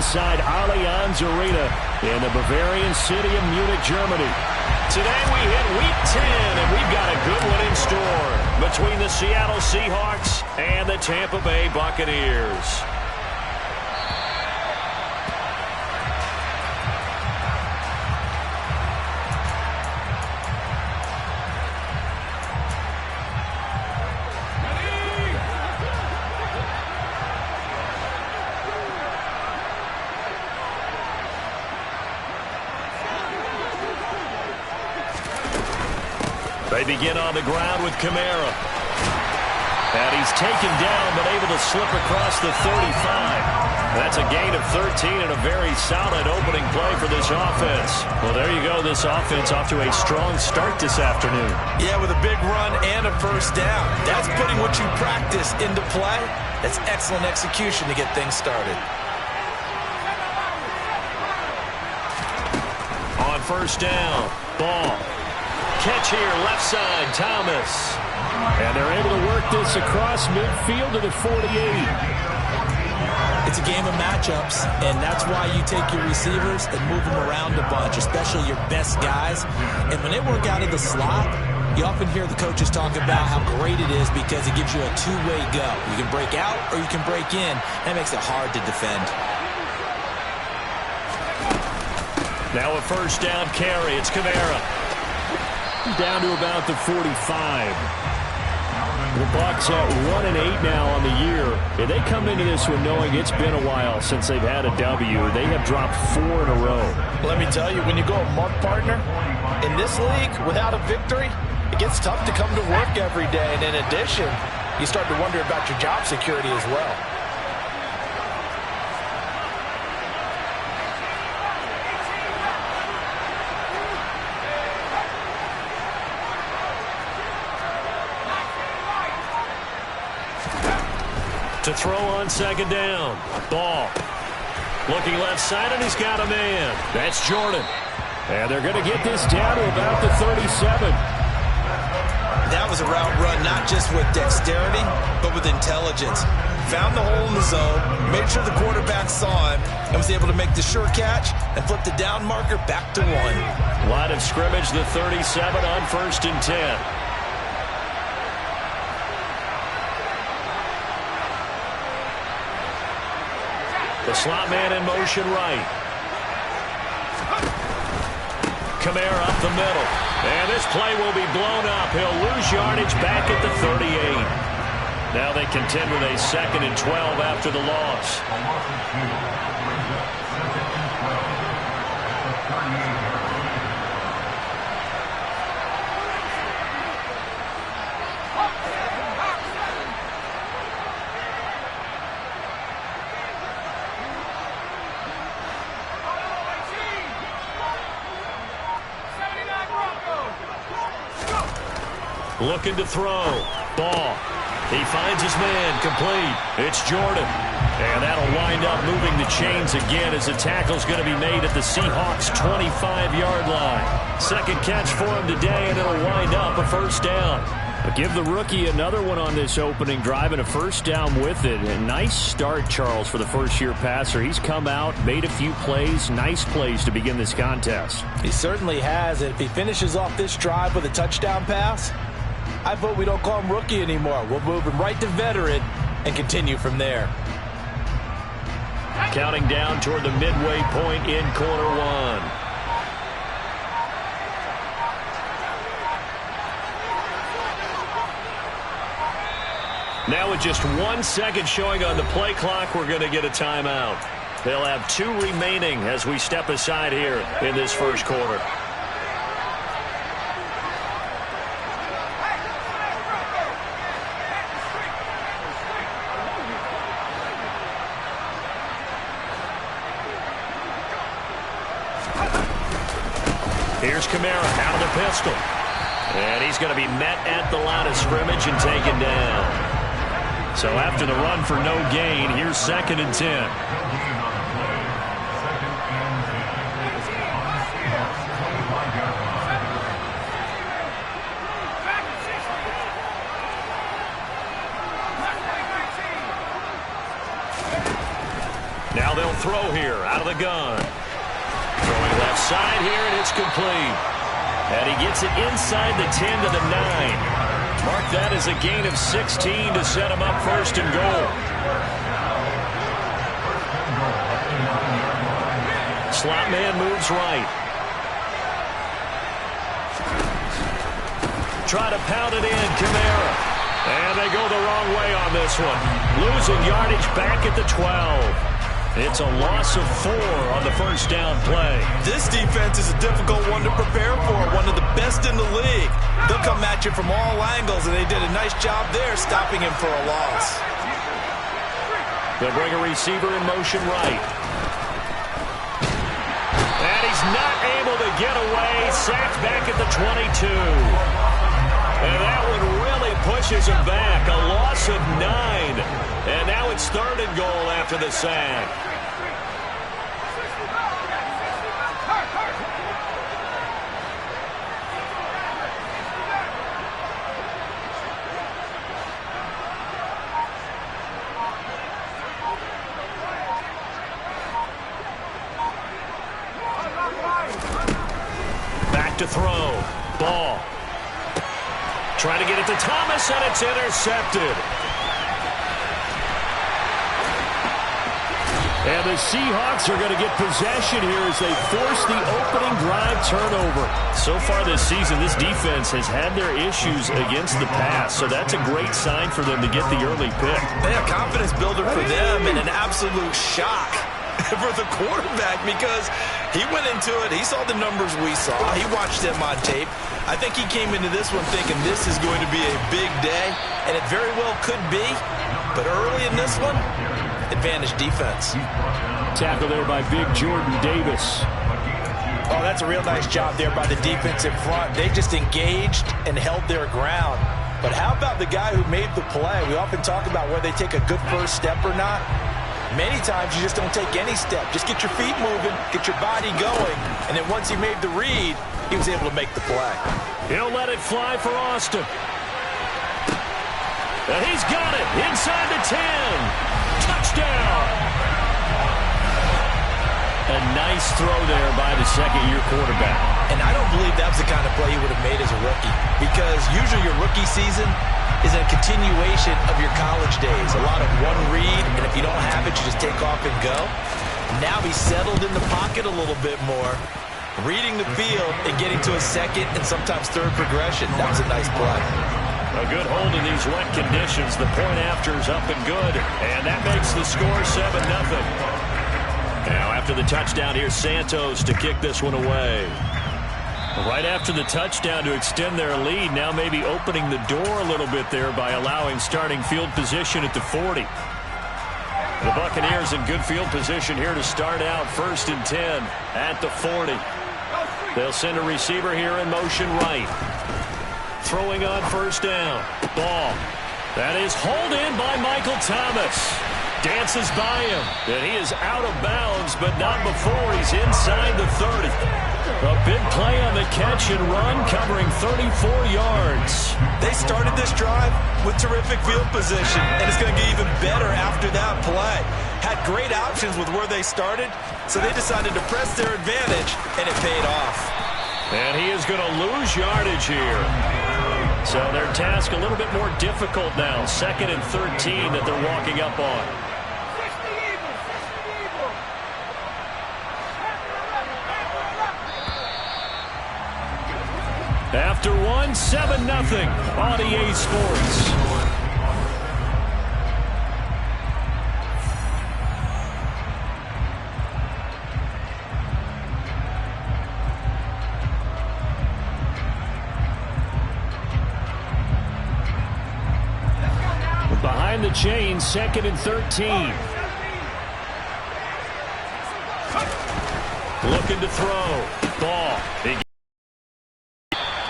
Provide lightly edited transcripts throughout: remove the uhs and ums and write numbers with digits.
inside Allianz Arena in the Bavarian city of Munich, Germany. Today we hit Week 10, and we've got a good one in store between the Seattle Seahawks and the Tampa Bay Buccaneers. They begin on the ground with Kamara. And he's taken down, but able to slip across the 35. That's a gain of 13 and a very solid opening play for this offense. Well, there you go. This offense off to a strong start this afternoon. Yeah, with a big run and a first down. That's putting what you practice into play. That's excellent execution to get things started. On first down, Ball. Catch here, left side, Thomas. And they're able to work this across midfield to the 48. It's a game of matchups, and that's why you take your receivers and move them around a bunch, especially your best guys. And when they work out of the slot, you often hear the coaches talk about how great it is because it gives you a two-way go. You can break out or you can break in. That makes it hard to defend. Now a first down carry. It's Kamara. Down to about the 45. The Bucs at 1-8 now on the year. And they come into this one knowing it's been a while since they've had a W. They have dropped 4 in a row. Let me tell you, when you go a month, partner, in this league without a victory, it gets tough to come to work every day. And in addition, you start to wonder about your job security as well. To throw on second down. Ball. Looking left side, and he's got a man. That's Jordan. And they're going to get this down to about the 37. That was a route run not just with dexterity, but with intelligence. Found the hole in the zone, made sure the quarterback saw him, and was able to make the sure catch and flip the down marker back to 1. Line of scrimmage, the 37 on 1st and 10. The slot man in motion right. Kamara up the middle. And this play will be blown up. He'll lose yardage back at the 38. Now they contend with a 2nd and 12 after the loss. Looking to throw. Ball. He finds his man. Complete. It's Jordan. And that'll wind up moving the chains again as the tackle's going to be made at the Seahawks' 25-yard line. Second catch for him today, and it'll wind up a first down. But give the rookie another one on this opening drive and a first down with it. A nice start, Charles, for the first-year passer. He's come out, made a few plays, nice plays to begin this contest. He certainly has, and if he finishes off this drive with a touchdown pass, I vote we don't call him rookie anymore. We'll move him right to veteran and continue from there. Counting down toward the midway point in quarter 1. Now with just 1 second showing on the play clock, we're going to get a timeout. They'll have 2 remaining as we step aside here in this first quarter. Here's Kamara out of the pistol. And he's going to be met at the line of scrimmage and taken down. So after the run for no gain, here's 2nd and 10. Now they'll throw here out of the gun. Throwing left side here, and it's complete. And he gets it inside the 10 to the 9. Mark that as a gain of 16 to set him up first and goal. Slot man moves right. Try to pound it in, Kamara. And they go the wrong way on this one. Losing yardage back at the 12. It's a loss of 4 on the first down play. This defense is a difficult one to prepare for, one of the best in the league. They'll come at you from all angles, and they did a nice job there stopping him for a loss. They'll bring a receiver in motion right. And he's not able to get away. Sacked back at the 22. And that one really pushes him back. A loss of 9. And now it's 3rd and goal after the sack. Back to throw. Ball. Trying to get it to Thomas, and it's intercepted. And the Seahawks are going to get possession here as they force the opening drive turnover. So far this season, this defense has had their issues against the pass, so that's a great sign for them to get the early pick. Yeah, confidence builder for them and an absolute shock for the quarterback because he went into it. He saw the numbers we saw. He watched them on tape. I think he came into this one thinking this is going to be a big day, and it very well could be. But early in this one, advantage defense. Tackle there by big Jordan Davis. Oh, that's a real nice job there by the defense in front. They just engaged and held their ground. But how about the guy who made the play? We often talk about whether they take a good first step or not. Many times you just don't take any step. Just get your feet moving, get your body going, and then once he made the read, he was able to make the play. He'll let it fly for Austin. And he's got it inside the 10. Touchdown. A nice throw there by the second-year quarterback. And I don't believe that was the kind of play he would have made as a rookie because usually your rookie season is a continuation of your college days. A lot of one read, and if you don't have it, you just take off and go. Now he's settled in the pocket a little bit more, reading the field and getting to a second and sometimes third progression. That was a nice play. A good hold in these wet conditions. The point after is up and good, and that makes the score 7-0. Now after the touchdown, here's Santos to kick this one away. Right after the touchdown to extend their lead, now maybe opening the door a little bit there by allowing starting field position at the 40. The Buccaneers in good field position here to start out 1st and 10 at the 40. They'll send a receiver here in motion right. Throwing on 1st down. Ball. That is hauled in by Michael Thomas. Dances by him. And he is out of bounds, but not before he's inside the 30. A big play on the catch and run, covering 34 yards. They started this drive with terrific field position, and it's going to get even better after that play. Had great options with where they started, so they decided to press their advantage, and it paid off. And he is going to lose yardage here. So their task a little bit more difficult now. 2nd and 13 that they're walking up on. After one, 7-0 on EA Sports. Behind the chain, 2nd and 13. Looking to throw. Ball.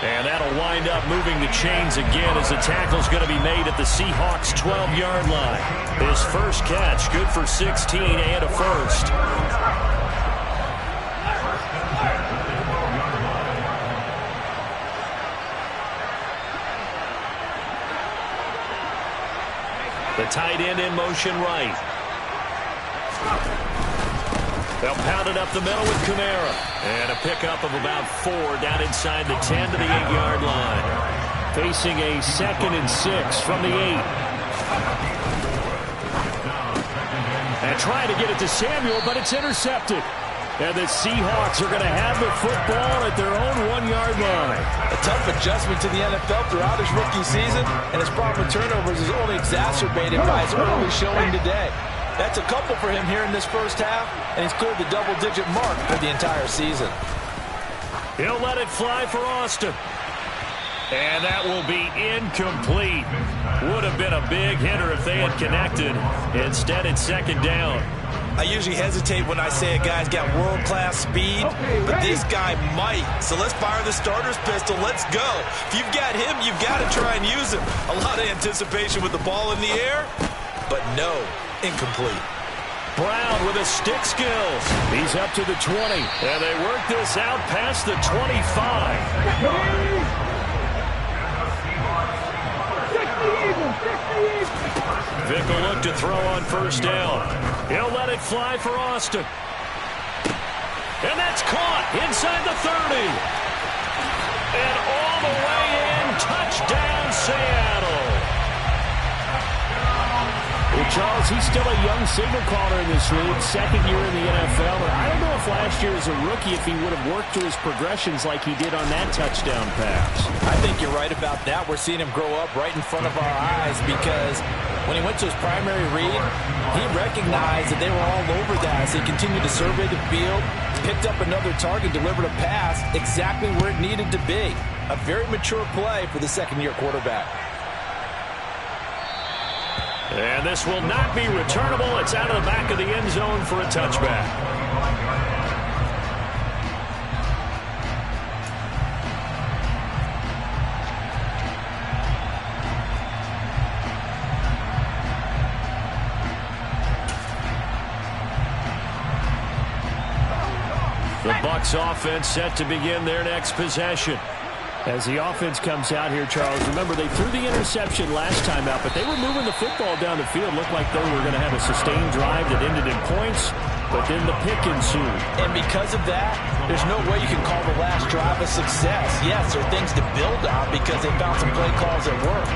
And that'll wind up moving the chains again as the tackle's going to be made at the Seahawks' 12-yard line. His first catch, good for 16 and a first. The tight end in motion right. They'll pound it up the middle with Kamara. And a pickup of about 4 down inside the 10 to the 8-yard line. Facing a 2nd and 6 from the 8. And trying to get it to Samuel, but it's intercepted. And the Seahawks are going to have the football at their own 1-yard line. A tough adjustment to the NFL throughout his rookie season, and his problem with turnovers is only exacerbated by his early showing today. That's a couple for him here in this first half, and he's cleared the double-digit mark for the entire season. He'll let it fly for Austin. And that will be incomplete. Would have been a big hitter if they had connected. Instead, it's 2nd down. I usually hesitate when I say a guy's got world-class speed, but this guy might. So let's fire the starter's pistol. Let's go. If you've got him, you've got to try and use him. A lot of anticipation with the ball in the air, but no, incomplete. Brown with his stick skills. He's up to the 20. And they work this out past the 25. Vick will look to throw on 1st down. He'll let it fly for Austin. And that's caught inside the 30. And all the way in, touchdown Seattle. Well, Charles, he's still a young signal caller in this league, 2nd year in the NFL. And I don't know if last year as a rookie if he would have worked through his progressions like he did on that touchdown pass. I think you're right about that. We're seeing him grow up right in front of our eyes because when he went to his primary read, he recognized that they were all over that as he continued to survey the field, picked up another target, delivered a pass exactly where it needed to be. A very mature play for the 2nd-year quarterback. And this will not be returnable. It's out of the back of the end zone for a touchback. The Bucs offense set to begin their next possession. As the offense comes out here, Charles, remember they threw the interception last time out, but they were moving the football down the field. Looked like they were going to have a sustained drive that ended in points, but then the pick ensued. And because of that, there's no way you can call the last drive a success. Yes, there are things to build on because they found some play calls that work.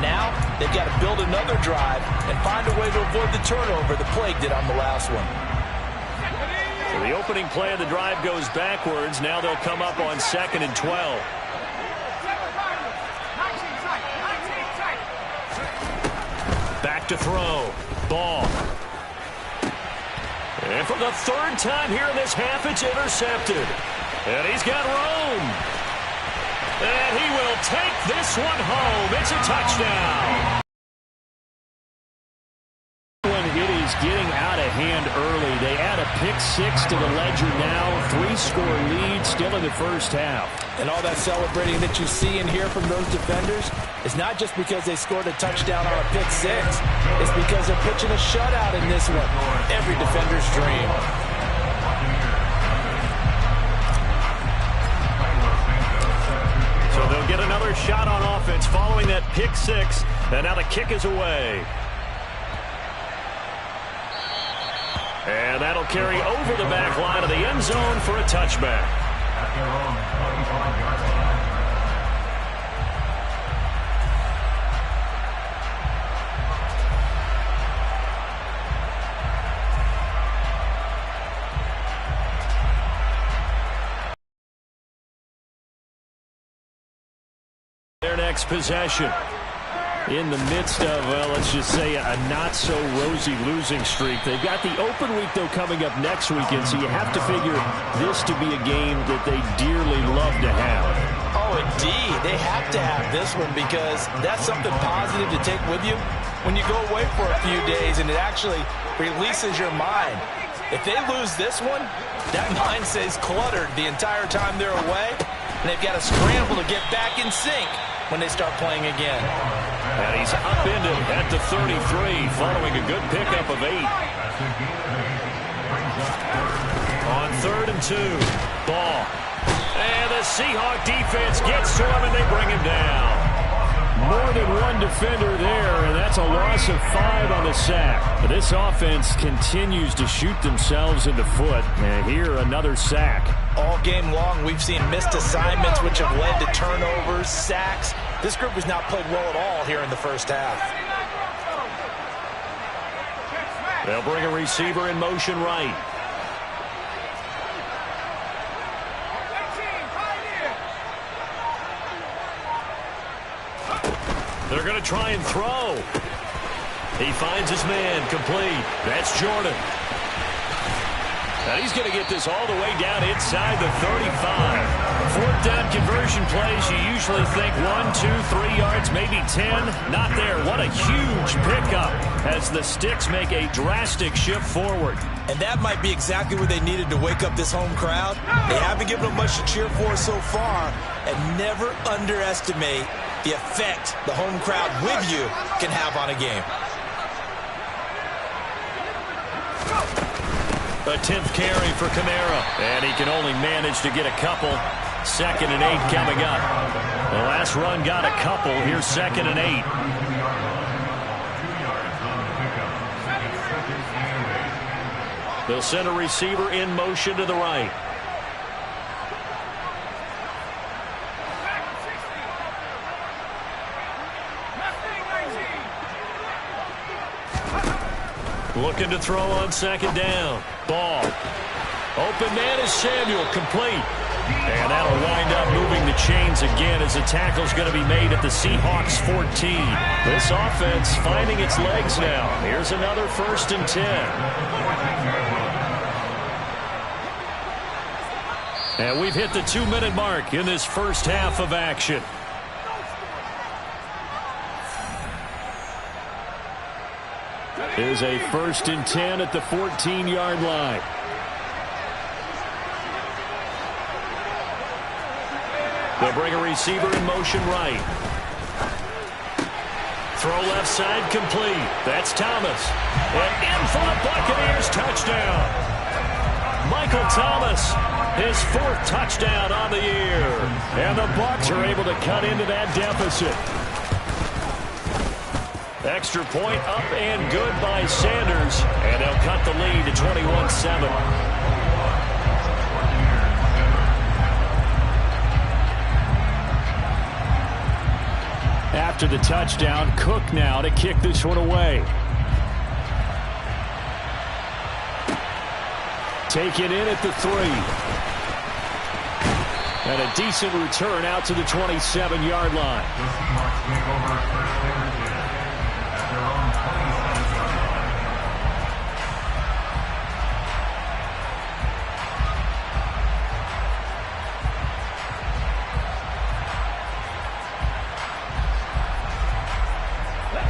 Now, they've got to build another drive and find a way to avoid the turnover the plague did on the last one. So the opening play of the drive goes backwards. Now they'll come up on 2nd and 12. Back to throw. Ball. And for the 3rd time here in this half, it's intercepted. And he's got room. And he will take this one home. It's a touchdown. When it is getting out of hand early, they add a pick 6 to the ledger now. 3-score lead still in the first half. And all that celebrating that you see and hear from those defenders is not just because they scored a touchdown on a pick 6. It's because they're pitching a shutout in this one. Every defender's dream. So they'll get another shot on offense following that pick 6. And now the kick is away. And that'll carry over the back line of the end zone for a touchback. Their next possession. In the midst of, well, let's just say a not-so-rosy losing streak. They've got the open week, though, coming up next weekend, so you have to figure this to be a game that they dearly love to have. Oh, indeed. They have to have this one because that's something positive to take with you when you go away for a few days, and it actually releases your mind. If they lose this one, that mind stays cluttered the entire time they're away, and they've got to scramble to get back in sync when they start playing again. And he's upended at the 33 following a good pickup of 8. On 3rd and 2. Ball. And the Seahawk defense gets to him and they bring him down. More than one defender there, and that's a loss of 5 on the sack. But this offense continues to shoot themselves in the foot. And here, another sack. All game long, we've seen missed assignments, which have led to turnovers, sacks. This group has not played well at all here in the first half. They'll bring a receiver in motion right. They're going to try and throw. He finds his man, complete. That's Jordan. And he's going to get this all the way down inside the 35. Fourth down conversion plays, you usually think 1, 2, 3 yards, maybe 10. Not there. What a huge pickup as the Sticks make a drastic shift forward. And that might be exactly what they needed to wake up this home crowd. They haven't given them much to cheer for so far. And never underestimate the effect the home crowd with you can have on a game. A 10th carry for Kamara. And he can only manage to get a couple. 2nd and 8 coming up. The last run got a couple. Here's 2nd and 8. They'll send a receiver in motion to the right. Looking to throw on 2nd down. Ball. Open man is Samuel, complete. And that'll wind up moving the chains again as the tackle's going to be made at the Seahawks 14. This offense finding its legs now. Here's another 1st and 10. And we've hit the 2-minute mark in this first half of action. Here's a 1st and 10 at the 14-yard line. They'll bring a receiver in motion right. Throw left side, complete. That's Thomas. And in for the Buccaneers, touchdown. Michael Thomas, his 4th touchdown on the year. And the Bucs are able to cut into that deficit. Extra point up and good by Sanders. And they'll cut the lead to 21-7. After the touchdown, Cook now to kick this one away. Taken in at the 3. And a decent return out to the 27-yard line.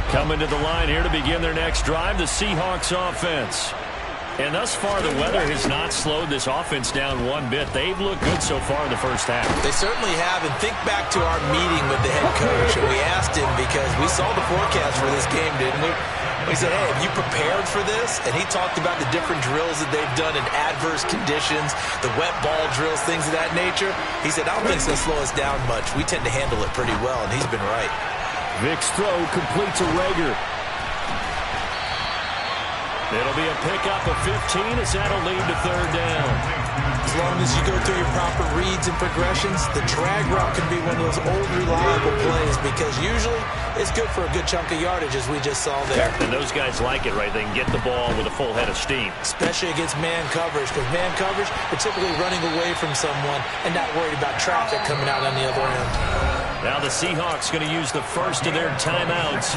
Coming to the line here to begin their next drive, the Seahawks offense. And thus far, the weather has not slowed this offense down one bit. They've looked good so far in the first half. They certainly have. And think back to our meeting with the head coach. And we asked him, because we saw the forecast for this game, didn't we? We said, hey, have you prepared for this? And he talked about the different drills that they've done in adverse conditions, the wet ball drills, things of that nature. He said, I don't think it's going to slow us down much. We tend to handle it pretty well, and he's been right. Vic's throw complete to Rager. It'll be a pickup of 15 as that'll lead to 3rd down. As long as you go through your proper reads and progressions, the drag route can be one of those old reliable plays, because usually it's good for a good chunk of yardage, as we just saw there. And those guys like it, right? They can get the ball with a full head of steam. Especially against man coverage, because man coverage, they're typically running away from someone and not worried about traffic coming out on the other end. Now the Seahawks going to use the first of their timeouts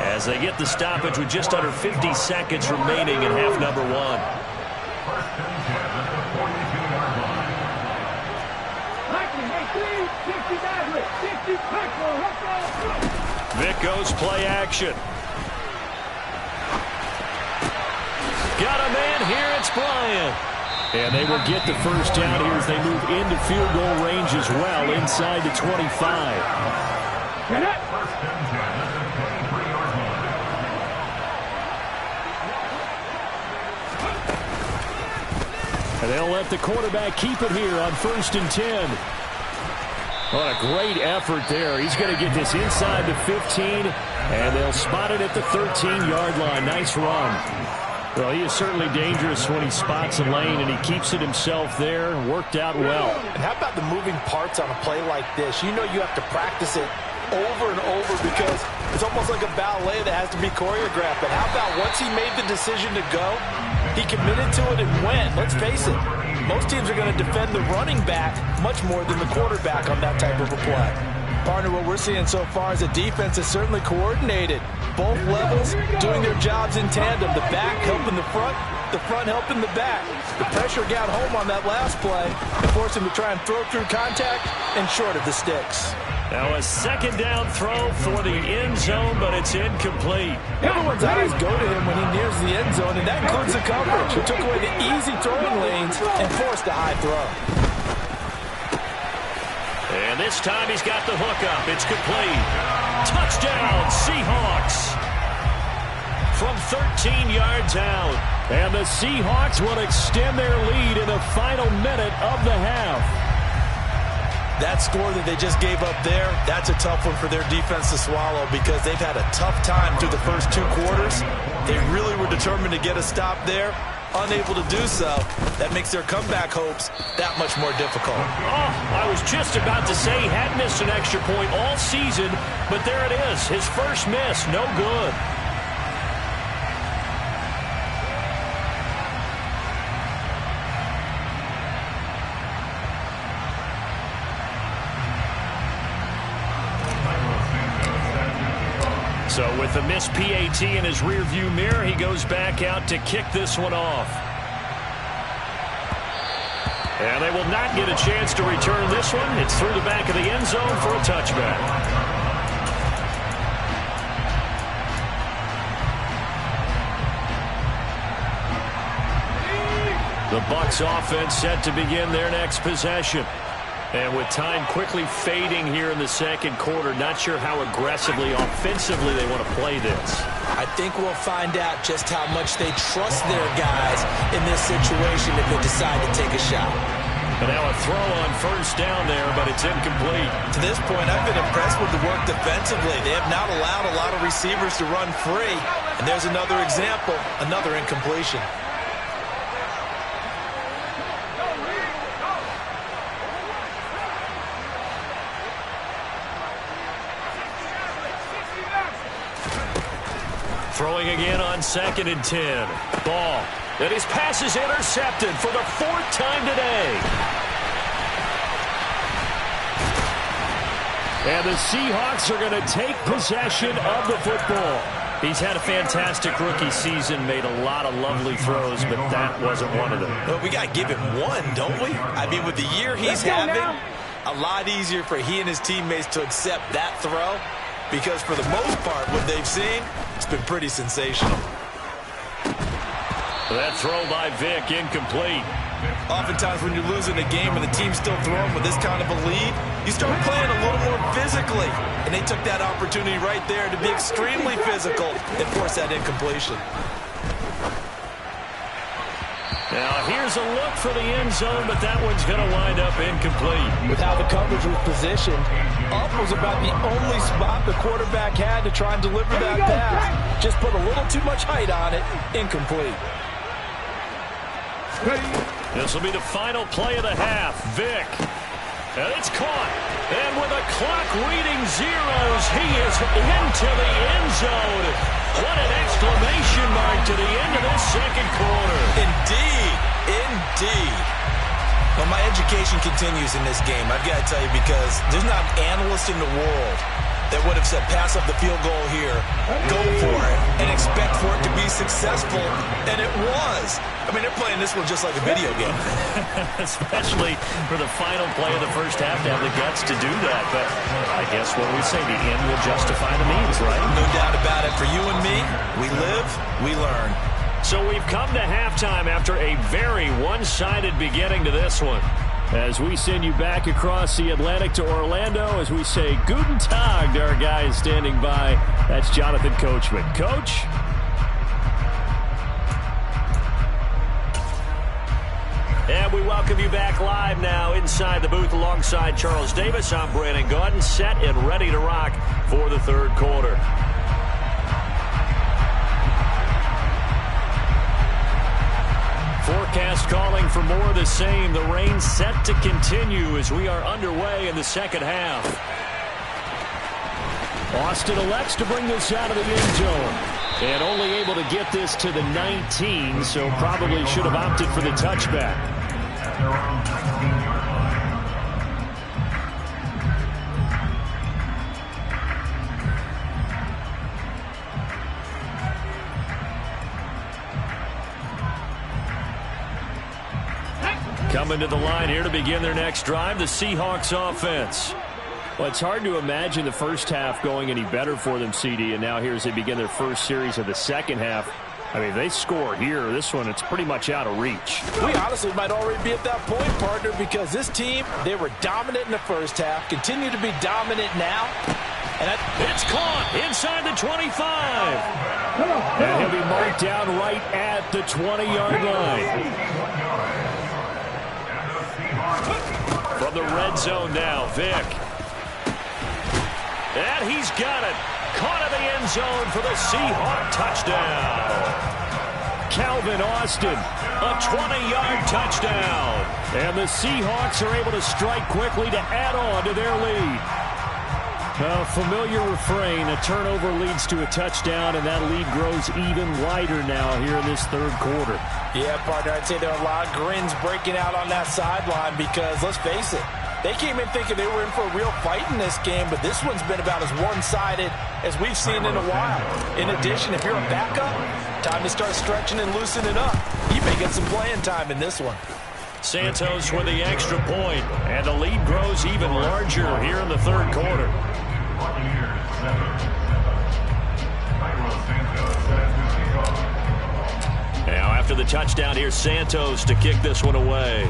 as they get the stoppage with just under 50 seconds remaining in half number 1. Vic goes play action. Got a man here, it's Bryant. And they will get the first down here as they move into field goal range as well, inside the 25. And they'll let the quarterback keep it here on 1st and 10. What a great effort there. He's going to get this inside the 15, and they'll spot it at the 13-yard line. Nice run. Well, he is certainly dangerous when he spots a lane, and he keeps it himself there. Worked out well. And how about the moving parts on a play like this? You know you have to practice it over and over because it's almost like a ballet that has to be choreographed. But how about once he made the decision to go, he committed to it and went. Let's face it, most teams are going to defend the running back much more than the quarterback on that type of a play. Partner, what we're seeing so far is a defense is certainly coordinated. Both levels doing their jobs in tandem. The back helping the front helping the back. The pressure got home on that last play and forced him to try and throw through contact and short of the sticks. Now a second down throw for the end zone, but it's incomplete. Everyone's eyes go to him when he nears the end zone, and that includes the coverage. He took away the easy throwing lanes and forced a high throw. And this time he's got the hook up. It's complete. Touchdown, Seahawks. From 13 yards out. And the Seahawks will extend their lead in the final minute of the half. That score that they just gave up there, that's a tough one for their defense to swallow because they've had a tough time through the first two quarters. They really were determined to get a stop there. Unable to do so, that makes their comeback hopes that much more difficult. Oh, I was just about to say he had missed an extra point all season, but there it is. His first miss, no good. So with the missed PAT in his rearview mirror, he goes back out to kick this one off. And they will not get a chance to return this one. It's through the back of the end zone for a touchback. The Bucs offense set to begin their next possession. And with time quickly fading here in the second quarter, not sure how aggressively, offensively they want to play this. I think we'll find out just how much they trust their guys in this situation if they decide to take a shot. And now a throw on first down there, but it's incomplete. To this point, I've been impressed with the work defensively. They have not allowed a lot of receivers to run free. And there's another example, another incompletion. Throwing again on 2nd and 10. Ball. And his pass is intercepted for the 4th time today. And the Seahawks are going to take possession of the football. He's had a fantastic rookie season, made a lot of lovely throws, but that wasn't one of them. Well, we got to give him one, don't we? I mean, with the year he's having, a lot easier for he and his teammates to accept that throw. Because for the most part, what they've seen, it's been pretty sensational. That throw by Vick, incomplete. Oftentimes when you're losing a game and the team's still throwing with this kind of a lead, you start playing a little more physically. And they took that opportunity right there to be extremely physical and force that incompletion. Now, here's a look for the end zone, but that one's going to wind up incomplete. With how the coverage was positioned, up was about the only spot the quarterback had to try and deliver that pass. Just put a little too much height on it. Incomplete. This will be the final play of the half. Vick. And it's caught. And with the clock reading zeros, he is into the end zone. What an exclamation mark to the end of this second quarter. Indeed. Indeed. Well, my education continues in this game, I've got to tell you, because there's not an analyst in the world that would have said pass up the field goal here, go for it, and expect for it to be successful, and it was. I mean, they're playing this one just like a video game. Especially for the final play of the first half to have the guts to do that. But I guess what we say, the end will justify the means, right? No doubt about it. For you and me, we live, we learn. So we've come to halftime after a very one-sided beginning to this one. As we send you back across the Atlantic to Orlando, as we say Guten Tag to our guys standing by. That's Jonathan Coachman. Coach? And we welcome you back live now inside the booth alongside Charles Davis. I'm Brandon Gaudin, set and ready to rock for the third quarter. Forecast calling for more of the same. The rain set to continue as we are underway in the second half. Austin elects to bring this out of the end zone. And only able to get this to the 19, so probably should have opted for the touchback. Coming to the line here to begin their next drive, the Seahawks offense. Well, it's hard to imagine the first half going any better for them, CD, and now here as they begin their first series of the second half. I mean, they score here. This one, it's pretty much out of reach. We honestly might already be at that point, partner, because this team, they were dominant in the first half, continue to be dominant now. And it's caught inside the 25. And he'll be marked down right at the 20-yard line. From the red zone now, Vick. And he's got it. Caught in the end zone for the Seahawk touchdown. Calvin Austin, a 20-yard touchdown. And the Seahawks are able to strike quickly to add on to their lead. A familiar refrain, a turnover leads to a touchdown, and that lead grows even wider now here in this third quarter. Yeah, partner, I'd say there are a lot of grins breaking out on that sideline because, let's face it, they came in thinking they were in for a real fight in this game, but this one's been about as one-sided as we've seen in a while. In addition, if you're a backup, time to start stretching and loosening up. You may get some playing time in this one. Santos with the extra point, and the lead grows even larger here in the third quarter. Now after the touchdown, here's Santos to kick this one away.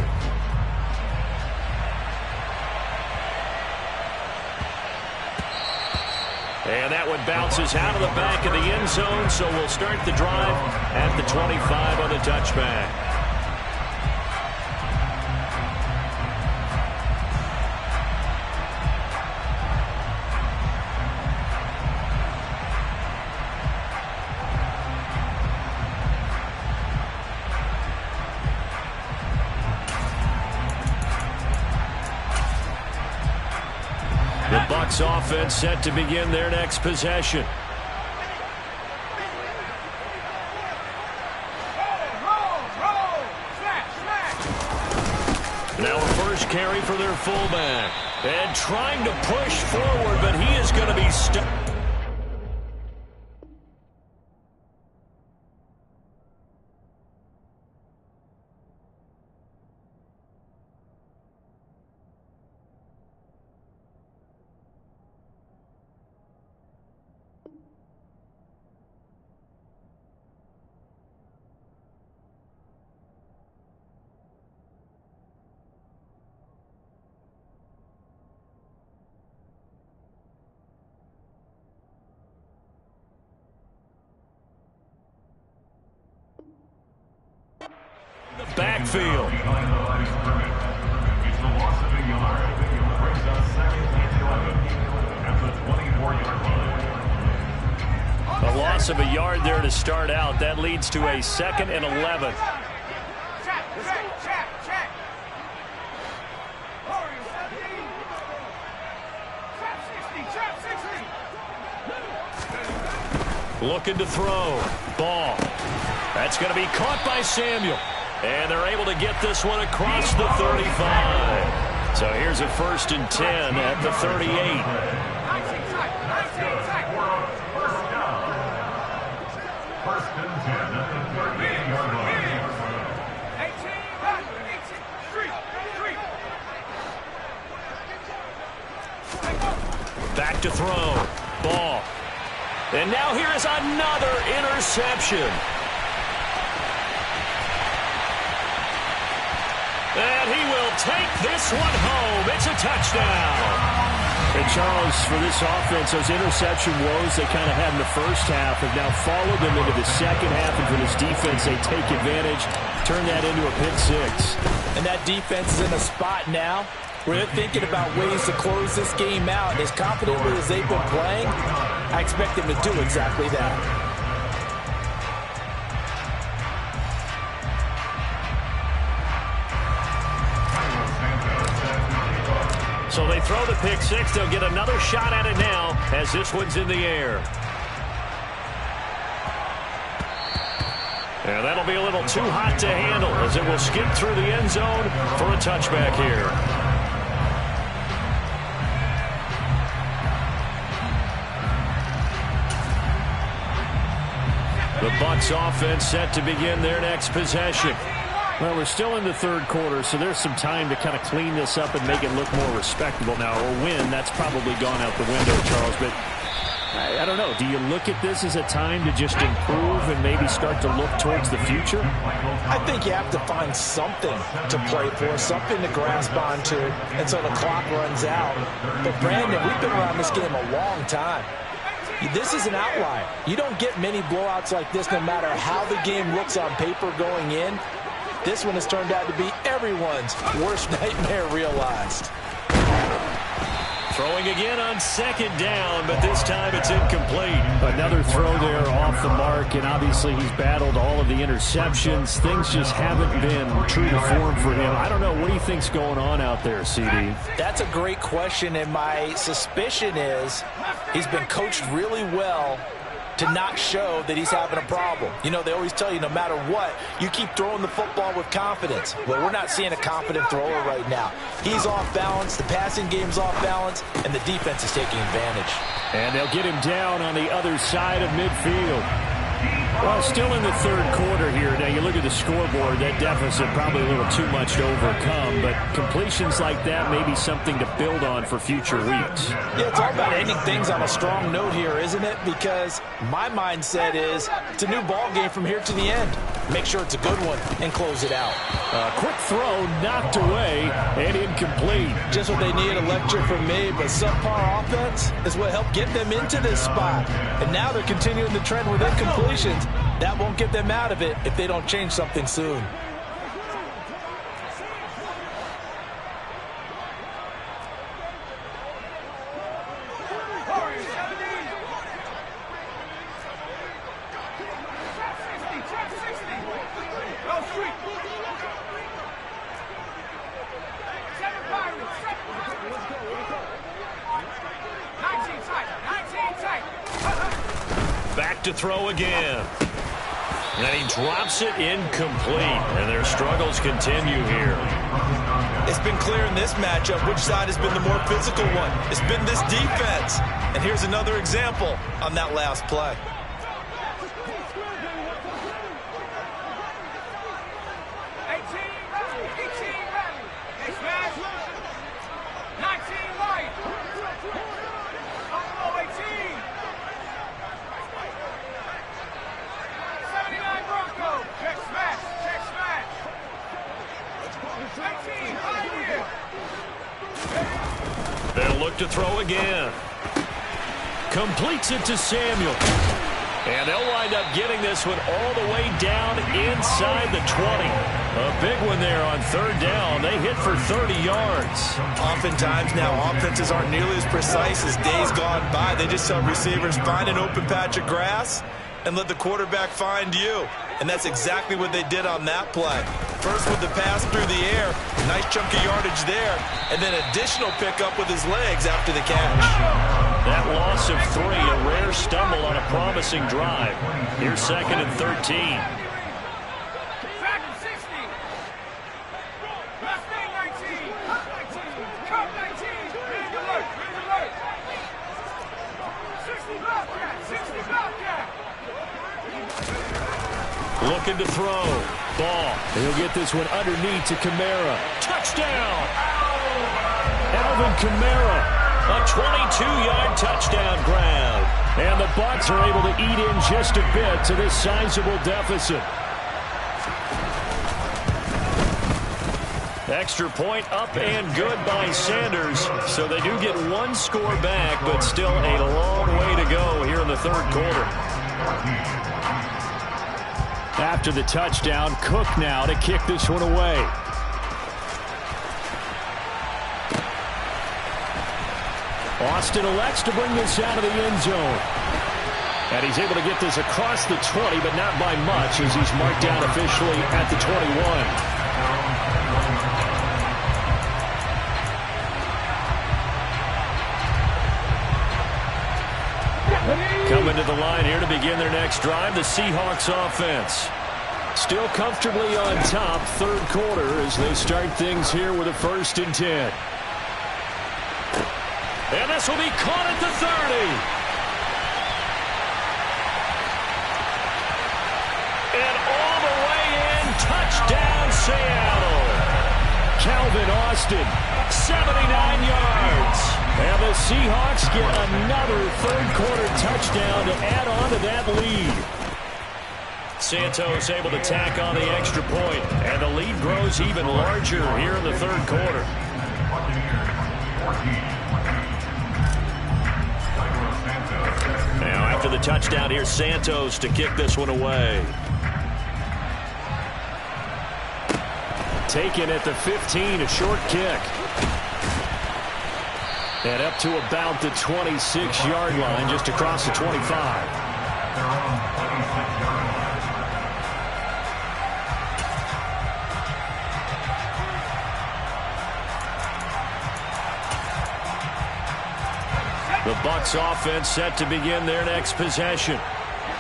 And that one bounces out of the back of the end zone, so we'll start the drive at the 25 on the touchback. The Bucs offense set to begin their next possession. Now a first carry for their fullback. And trying to push forward, but he is going to be stuck. The backfield. A loss of a yard there to start out. That leads to a 2nd and 11. Looking to throw. Ball. That's going to be caught by Samuel. And they're able to get this one across the 35. So here's a 1st and 10 at the 38. Back to throw. Ball. And now here is another interception. And he will take this one home. It's a touchdown. And Charles, for this offense, those interception woes they kind of had in the first half have now followed them into the second half. And for this defense, they take advantage, turn that into a pick six. And that defense is in a spot now where they're thinking about ways to close this game out. And as confidently as they've been playing, I expect them to do exactly that. So they throw the pick six. They'll get another shot at it now as this one's in the air. And that'll be a little too hot to handle as it will skip through the end zone for a touchback here. The Bucs offense set to begin their next possession. Well, we're still in the third quarter, so there's some time to kind of clean this up and make it look more respectable now. Or win, that's probably gone out the window, Charles. But I don't know. Do you look at this as a time to just improve and maybe start to look towards the future? I think you have to find something to play for, something to grasp onto until the clock runs out. But, Brandon, we've been around this game a long time. This is an outlier. You don't get many blowouts like this no matter how the game looks on paper going in. This one has turned out to be everyone's worst nightmare realized. Throwing again on second down, but this time it's incomplete. Another throw there off the mark, and obviously he's battled all of the interceptions. Things just haven't been true to form for him. I don't know. What do you think's going on out there, CD? That's a great question, and my suspicion is he's been coached really well to not show that he's having a problem. You know, they always tell you no matter what, you keep throwing the football with confidence. Well, we're not seeing a confident thrower right now. He's off balance, the passing game's off balance, and the defense is taking advantage. And they'll get him down on the other side of midfield. Well, still in the third quarter here. Now, you look at the scoreboard, that deficit probably a little too much to overcome, but completions like that may be something to build on for future weeks. Yeah, it's all about ending things on a strong note here, isn't it? Because my mindset is it's a new ball game from here to the end. Make sure it's a good one and close it out. Quick throw knocked away and incomplete. Just what they need, a lecture from me, but subpar offense is what helped get them into this spot. And now they're continuing the trend with incompletions. That won't get them out of it if they don't change something soon. Back to throw again. And he drops it incomplete. And their struggles continue here. It's been clear in this matchup which side has been the more physical one. It's been this defense. And here's another example on that last play. They'll look to throw again. Completes it to Samuel. And they'll wind up getting this one all the way down inside the 20. A big one there on third down. They hit for 30 yards. Oftentimes now offenses aren't nearly as precise as days gone by. They just tell receivers, find an open patch of grass and let the quarterback find you. And that's exactly what they did on that play. First with the pass through the air, nice chunk of yardage there, and then additional pickup with his legs after the catch. That loss of 3, a rare stumble on a promising drive. Here's 2nd and 13. Looking to throw. Ball. He'll get this one underneath to Kamara. Touchdown! Alvin Kamara. A 22-yard touchdown grab. And the Bucs are able to eat in just a bit to this sizable deficit. Extra point up and good by Sanders. So they do get one score back, but still a long way to go here in the third quarter. After the touchdown, Cook now to kick this one away. Austin elects to bring this out of the end zone. And he's able to get this across the 20, but not by much, as he's marked down officially at the 21. Coming to the line here to begin their next drive, the Seahawks offense. Still comfortably on top, third quarter, as they start things here with a 1st and 10. And this will be caught at the 30. And all the way in, touchdown Seattle. Calvin Austin, 79 yards. And the Seahawks get another third-quarter touchdown to add on to that lead. Santos able to tack on the extra point, and the lead grows even larger here in the third quarter. Now after the touchdown, here's Santos to kick this one away. Taken at the 15, a short kick. And up to about the 26-yard line, just across the 25. The Bucs offense set to begin their next possession.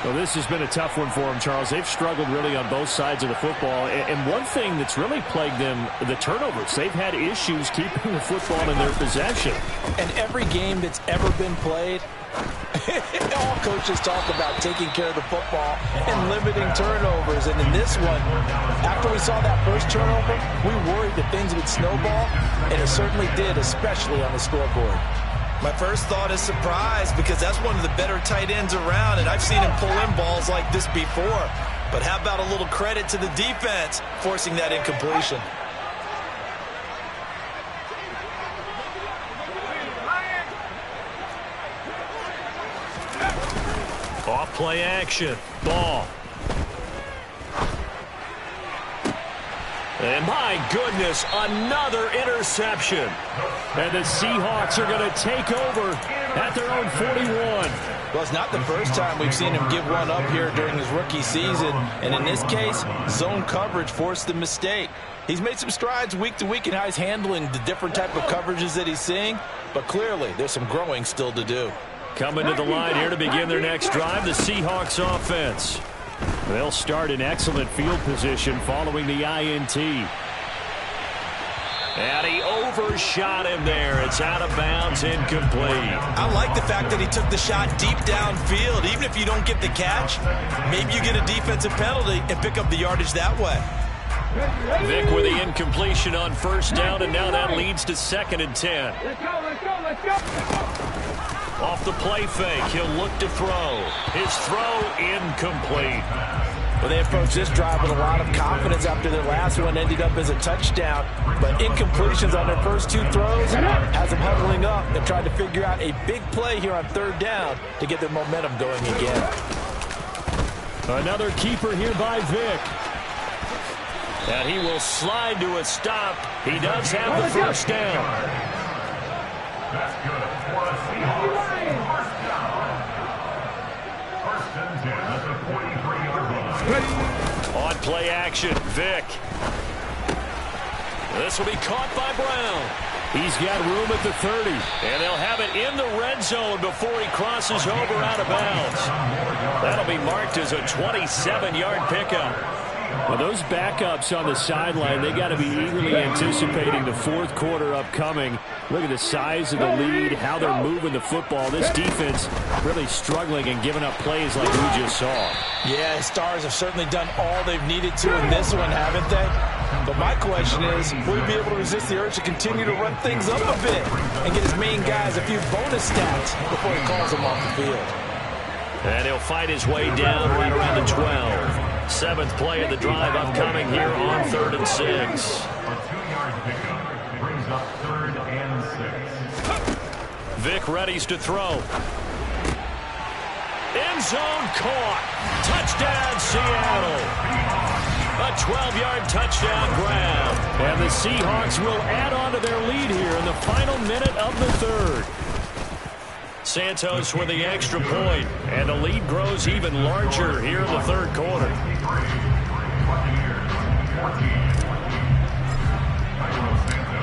Well, this has been a tough one for them, Charles. They've struggled really on both sides of the football. And one thing that's really plagued them, the turnovers. They've had issues keeping the football in their possession. And every game that's ever been played, all coaches talk about taking care of the football and limiting turnovers. And in this one, after we saw that first turnover, we worried that things would snowball, and it certainly did, especially on the scoreboard. My first thought is surprise, because that's one of the better tight ends around, and I've seen him pull in balls like this before. But how about a little credit to the defense forcing that incompletion? Off play action. Ball. And my goodness, another interception. And the Seahawks are going to take over at their own 41. Well, it's not the first time we've seen him give one up here during his rookie season. And in this case, zone coverage forced the mistake. He's made some strides week to week in how he's handling the different type of coverages that he's seeing. But clearly, there's some growing still to do. Coming to the line here to begin their next drive, the Seahawks offense. They'll start in excellent field position following the INT. And he overshot him there. It's out of bounds, incomplete. I like the fact that he took the shot deep downfield. Even if you don't get the catch, maybe you get a defensive penalty and pick up the yardage that way. Vic with the incompletion on first down, and now that leads to 2nd and 10. Let's go. Off the play fake, he'll look to throw. His throw incomplete. Well, they approached this drive with a lot of confidence after their last one ended up as a touchdown. But incompletions on their first 2 throws has them huddling up and trying to figure out a big play here on 3rd down to get their momentum going again. Another keeper here by Vic. And he will slide to a stop. He does have the first down. That's good for a Seahawks first down. 1st and 10 at the 43-yard line. On play action, Vic. This will be caught by Brown. He's got room at the 30, and they'll have it in the red zone before he crosses over out of bounds. That'll be marked as a 27-yard pickup. Well, those backups on the sideline, they got to be eagerly anticipating the 4th quarter upcoming. Look at the size of the lead, how they're moving the football. This defense really struggling and giving up plays like we just saw. Yeah, Stars have certainly done all they've needed to in this one, haven't they? But my question is, will he be able to resist the urge to continue to run things up a bit and get his main guys a few bonus stats before he calls them off the field? And he'll fight his way down right around the 12. 7th play of the drive upcoming here on 3rd and 6. A 2-yard pickup brings up 3rd and 6. Vic readies to throw. End zone caught. Touchdown, Seattle. A 12-yard touchdown grab. And the Seahawks will add on to their lead here in the final minute of the 3rd. Santos with the extra point, and the lead grows even larger here in the third quarter.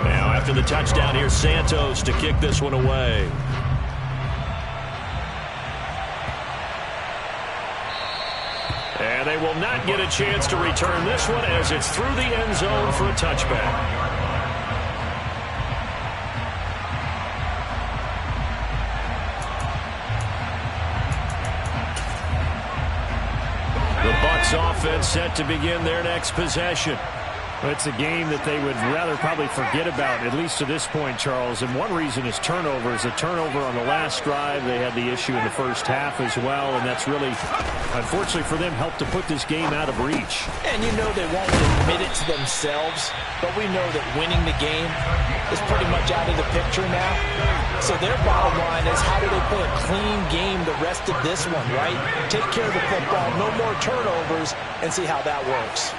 Now after the touchdown, here's Santos to kick this one away. And they will not get a chance to return this one as it's through the end zone for a touchback. The Bucs offense set to begin their next possession. It's a game that they would rather probably forget about, at least to this point, Charles. And one reason is turnovers. A turnover on the last drive. They had the issue in the first half as well, and that's really, unfortunately for them, helped to put this game out of reach. And you know they won't admit it to themselves, but we know that winning the game is pretty much out of the picture now. So their bottom line is, how do they play a clean game the rest of this one, right? Take care of the football, no more turnovers, and see how that works.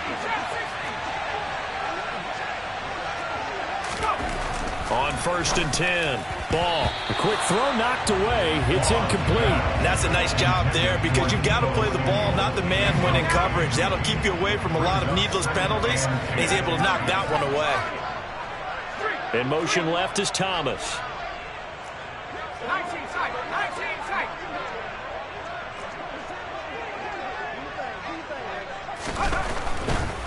On 1st and 10, ball. A quick throw knocked away. It's incomplete. And that's a nice job there because you've got to play the ball, not the man when in coverage. That'll keep you away from a lot of needless penalties. And he's able to knock that one away. In motion left is Thomas.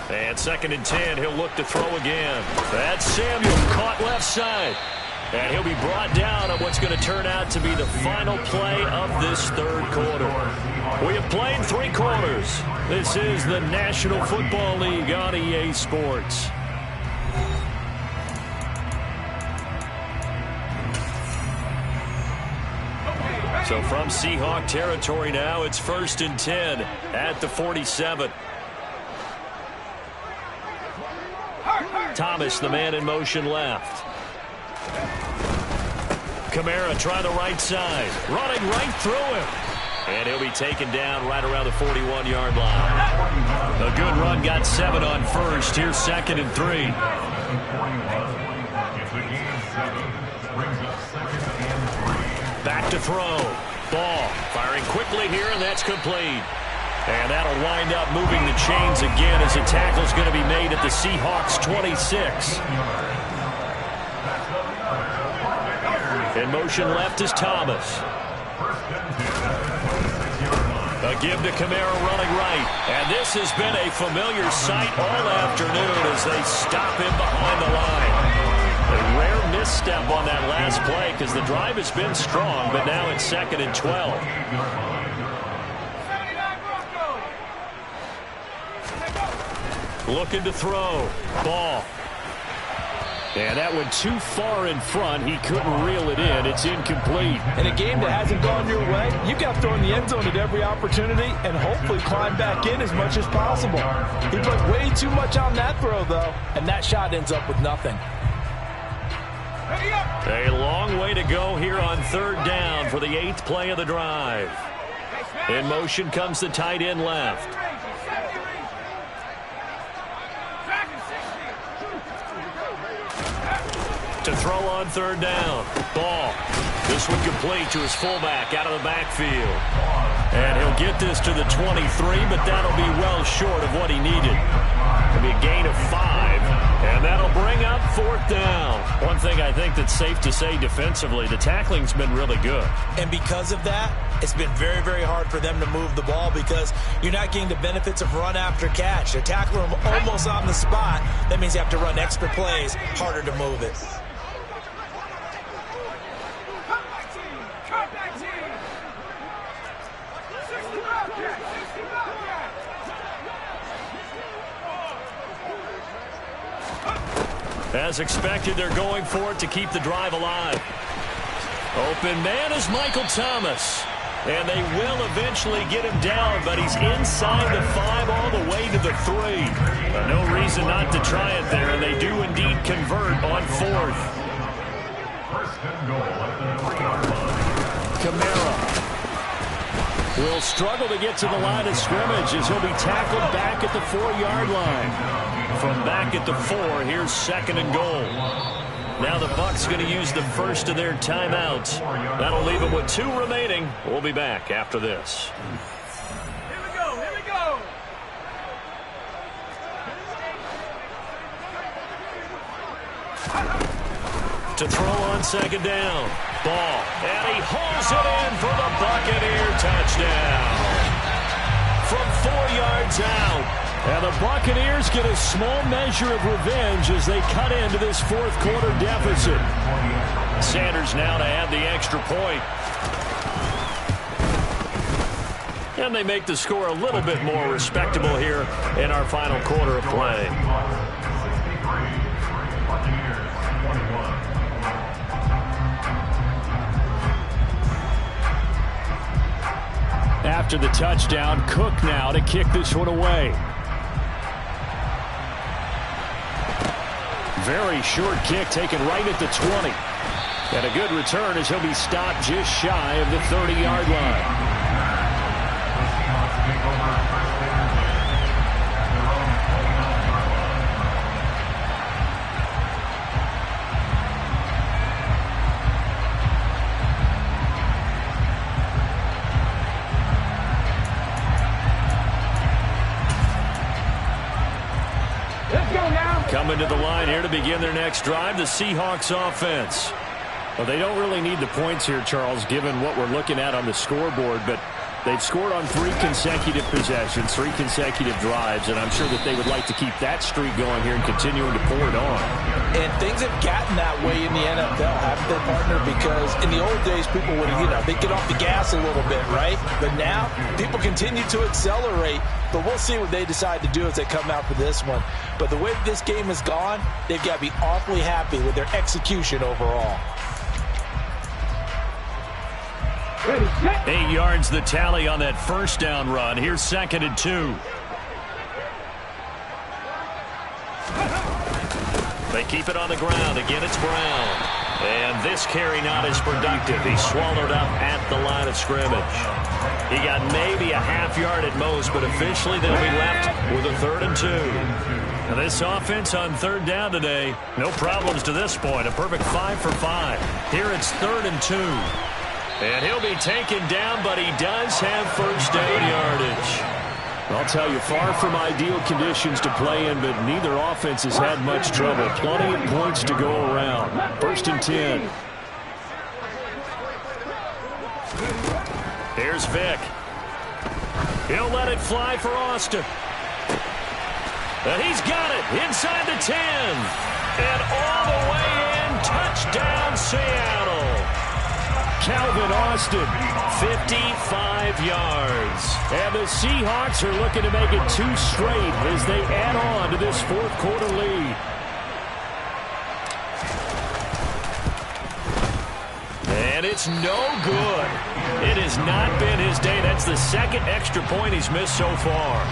And 2nd and 10, he'll look to throw again. That's Samuel caught left side. And he'll be brought down on what's going to turn out to be the final play of this third quarter. We have played 3 quarters. This is the National Football League on EA Sports. So from Seahawk territory now, it's 1st and 10 at the 47. Thomas, the man in motion left. Kamara try the right side. Running right through him. And he'll be taken down right around the 41-yard line. A good run, got 7 on 1st. Here's 2nd and 3. Back to throw. Ball firing quickly here, and that's complete. And that'll wind up moving the chains again as a tackle's going to be made at the Seahawks 26. In motion left is Thomas. A give to Kamara running right. And this has been a familiar sight all afternoon as they stop him behind the line. A rare misstep on that last play because the drive has been strong, but now it's 2nd and 12. Looking to throw. Ball. And that went too far in front. He couldn't reel it in. It's incomplete. In a game that hasn't gone your way, you've got to throw in the end zone at every opportunity and hopefully climb back in as much as possible. He put way too much on that throw, though, and that shot ends up with nothing. A long way to go here on 3rd down for the 8th play of the drive. In motion comes the tight end left. To throw on 3rd down. Ball. This one complete to his fullback out of the backfield. And he'll get this to the 23, but that'll be well short of what he needed. It'll be a gain of 5, and that'll bring up 4th down. One thing I think that's safe to say defensively, the tackling's been really good. And because of that, it's been very, very hard for them to move the ball because you're not getting the benefits of run after catch. They're tackling them almost on the spot. That means you have to run extra plays, harder to move it. As expected, they're going for it to keep the drive alive. Open man is Michael Thomas. And they will eventually get him down, but he's inside the 5 all the way to the 3. No reason not to try it there, and they do indeed convert on 4th. Kamara will struggle to get to the line of scrimmage as he'll be tackled back at the 4-yard line. From back at the 4, here's 2nd and goal. Now the Bucs going to use the first of their timeouts. That'll leave them with 2 remaining. We'll be back after this. To throw on second down. Ball. And he hauls it in for the Buccaneer touchdown. From 4 yards out. And the Buccaneers get a small measure of revenge as they cut into this fourth quarter deficit. Sanders now to add the extra point. And they make the score a little bit more respectable here in our final quarter of play. After the touchdown, Cook now to kick this one away. Very short kick taken right at the 20. And a good return as he'll be stopped just shy of the 30-yard line. Coming to the line here to begin their next drive, the Seahawks offense. Well, they don't really need the points here, Charles, given what we're looking at on the scoreboard, but they've scored on 3 consecutive possessions, 3 consecutive drives, and I'm sure that they would like to keep that streak going here and continuing to pour it on. And things have gotten that way in the NFL, haven't they, partner? Because in the old days, people would, they'd get off the gas a little bit, right? But now, people continue to accelerate. But we'll see what they decide to do as they come out for this one. But the way this game has gone, they've got to be awfully happy with their execution overall. 8 yards the tally on that first down run. Here's 2nd and 2. They keep it on the ground. Again, it's Brown. And this carry not as productive. He's swallowed up at the line of scrimmage. He got maybe a half yard at most, but officially they'll be left with a 3rd and 2. Now this offense on 3rd down today, no problems to this point. A perfect 5 for 5. Here it's 3rd and 2. And he'll be taken down, but he does have first down yardage. I'll tell you, far from ideal conditions to play in, but neither offense has had much trouble. Plenty of points to go around. 1st and 10. Here's Vick. He'll let it fly for Austin. And he's got it inside the 10. And all the way in, touchdown Seattle. Calvin Austin, 55 yards. And the Seahawks are looking to make it 2 straight as they add on to this fourth quarter lead. And it's no good. It has not been his day. That's the 2nd extra point he's missed so far.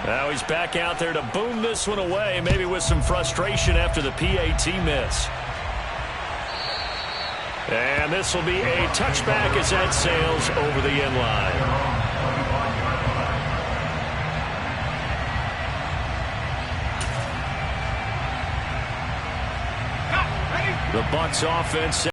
Now he's back out there to boom this one away, maybe with some frustration after the PAT miss. And this will be a touchback as that sails over the end line. The Bucs offense